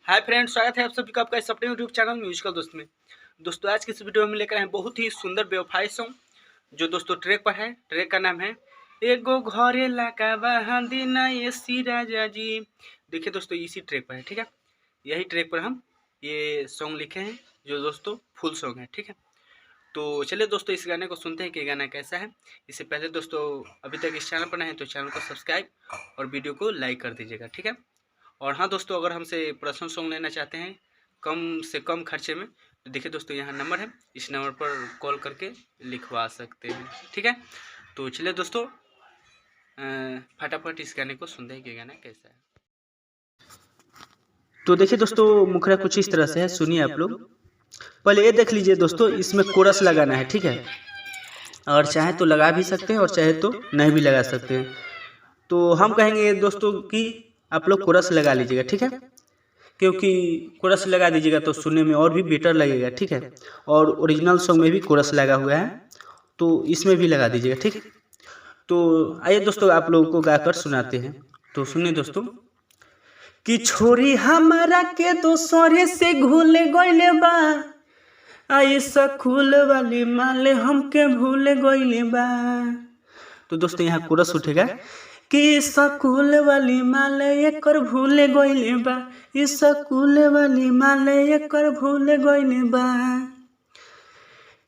Hi friends, स्वागत है आप सभी का आपका इस अपने यूट्यूब चैनल म्यूजिकल दोस्त में। दोस्तों आज की इस वीडियो में लेकर आए हैं बहुत ही सुंदर बेवफाई सॉन्ग जो दोस्तों ट्रैक पर है। ट्रैक का नाम है एगो घरे लगा दीना ये सी राजा जी। देखिए दोस्तों इसी ट्रैक पर है, ठीक है। यही ट्रैक पर हम ये सॉन्ग लिखे हैं जो दोस्तों फुल सॉन्ग है, ठीक है। तो चलिए दोस्तों इस गाने को सुनते हैं कि गाना कैसा है। इससे पहले दोस्तों अभी तक इस चैनल पर नहीं है तो चैनल को सब्सक्राइब और वीडियो को लाइक कर दीजिएगा, ठीक है। और हाँ दोस्तों, अगर हमसे पर्सनल सॉन्ग लेना चाहते हैं कम से कम खर्चे में तो देखिए दोस्तों यहाँ नंबर है, इस नंबर पर कॉल करके लिखवा सकते हैं, ठीक है। तो चलिए दोस्तों फटाफट इस गाने को सुनते हैं कि गाना कैसा है। तो देखिए दोस्तों मुखड़ा कुछ इस तरह से है, सुनिए आप लोग। पहले ये देख लीजिए दोस्तों, इसमें कोरस लगाना है, ठीक है। और चाहे तो लगा भी सकते हैं और चाहे तो नहीं भी लगा सकते हैं। तो हम कहेंगे दोस्तों कि आप लोग कोरस लगा लीजिएगा, ठीक है। क्योंकि कोरस लगा दीजिएगा तो सुनने में और भी बेटर लगेगा, ठीक है। और ओरिजिनल सॉन्ग में भी कोरस लगा हुआ है तो इसमें भी लगा दीजिएगा, ठीक। तो आइए दोस्तों आप लोगों को गाकर सुनाते हैं। तो सुनिए दोस्तों कि छोरी हमारा के दोसरे से घुल गइले बा, आई स्कूल वाली माले हमके भूल गइले बा। तो दोस्तों यहाँ कोरस उठेगा कि स्कूल वाली माले एकर भूल गइले बा, स्कूल वाली माले एकर भूल गइले बा।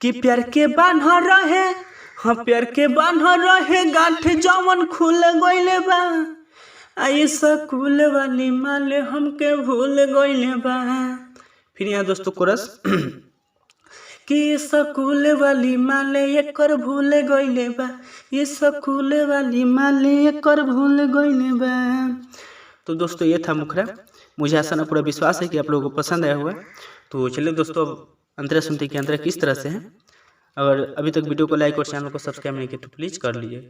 कि प्यार के बान्ह रहे, हाँ प्यार के बान्ह रहे गांठ जवन खुल गइले बा, आई स्कूल वाली माले हमके भूल गइले बा। फिर यहाँ दोस्तों कोरस कि स्कूल वाली माले एकर भूल गइले बा, स्कूल वाली माले एकर भूल गइले बा। तो दोस्तों ये था मुखड़ा। मुझे आशा ना पूरा विश्वास है कि आप लोगों को पसंद आया हुआ। तो चलिए दोस्तों अंतरा सुनते कि अंतरा किस तरह से है। अगर अभी तक वीडियो को लाइक और चैनल को सब्सक्राइब नहीं किया तो प्लीज कर लीजिए।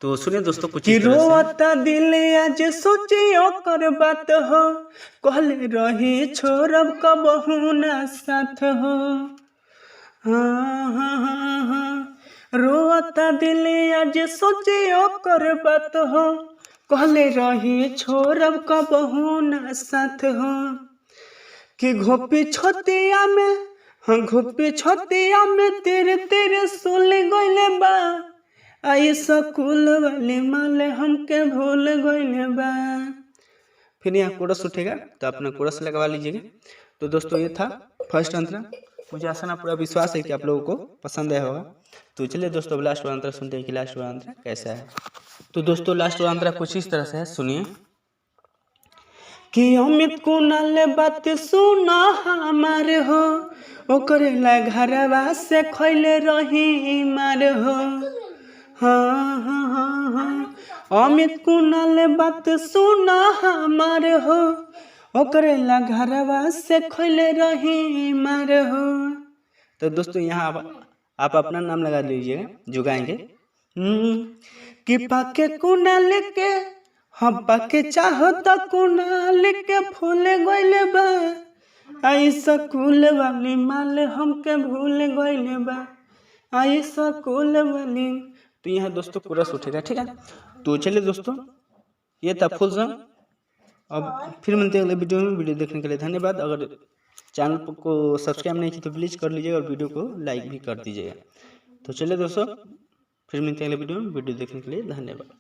तो सुनिए दोस्तों कुछ इस तरह से। रोता दिल आज सोचियो कर बात हो, कहले रही छोड़ब कबहू ना साथ हो। हाँ हाँ हाँ हाँ, रोता दिल आज सोचियो कर बात हो, कहले रही छोड़ब कबहू ना साथ हो। कि घोपी छोतिया में, हाँ घोपी छोतिया में तेरे तेरे सुल गइले बा, आई स्कूल वाली माले हमके भूल गइले बा। फिर यहाँ कोरस उठेगा तो अपना कोरस लगवा लीजिएगा। तो दोस्तों ये था फर्स्ट अंतरा। मुझे आशा ना पूरा विश्वास है कि आप लोगों को पसंद आया होगा। तो चलिए दोस्तों लास्ट वाला अंतरा सुनते हैं कि लास्ट वाला अंतरा कैसा है। तो दोस्तों लास्ट वाला अंतरा कुछ इस तरह से है, सुनिए। कि अमित कुनाल बात सुना हमारे हो, ओकरे ला घरवा से खैले रही मार हो। हाँ हाँ हाँ हाँ, अमित कुनाल बात सुना हमारे हो, ओकरे ला घरवा से खैले रही मार हो। तो दोस्तों यहाँ आप अपना नाम लगा लीजिएगा जो गाएंगे। कि पाके कुनाल के, हाँ पाके चाहो तो कुनाल के फूल गइले बा, आई स्कूल वाली माले हमके भूल गइले बा, आई स्कूल वाली। तो यहाँ दोस्तों कोरस उठेगा, ठीक है। तो चलिए दोस्तों ये था फुल सॉन्ग। अब फिर मिलते हैं अगले वीडियो में। वीडियो देखने के लिए धन्यवाद। अगर चैनल को सब्सक्राइब नहीं की तो प्लीज़ कर लीजिएगा और वीडियो को लाइक भी कर दीजिएगा। तो चलिए दोस्तों फिर मिलते हैं अगले वीडियो में। वीडियो देखने के लिए धन्यवाद।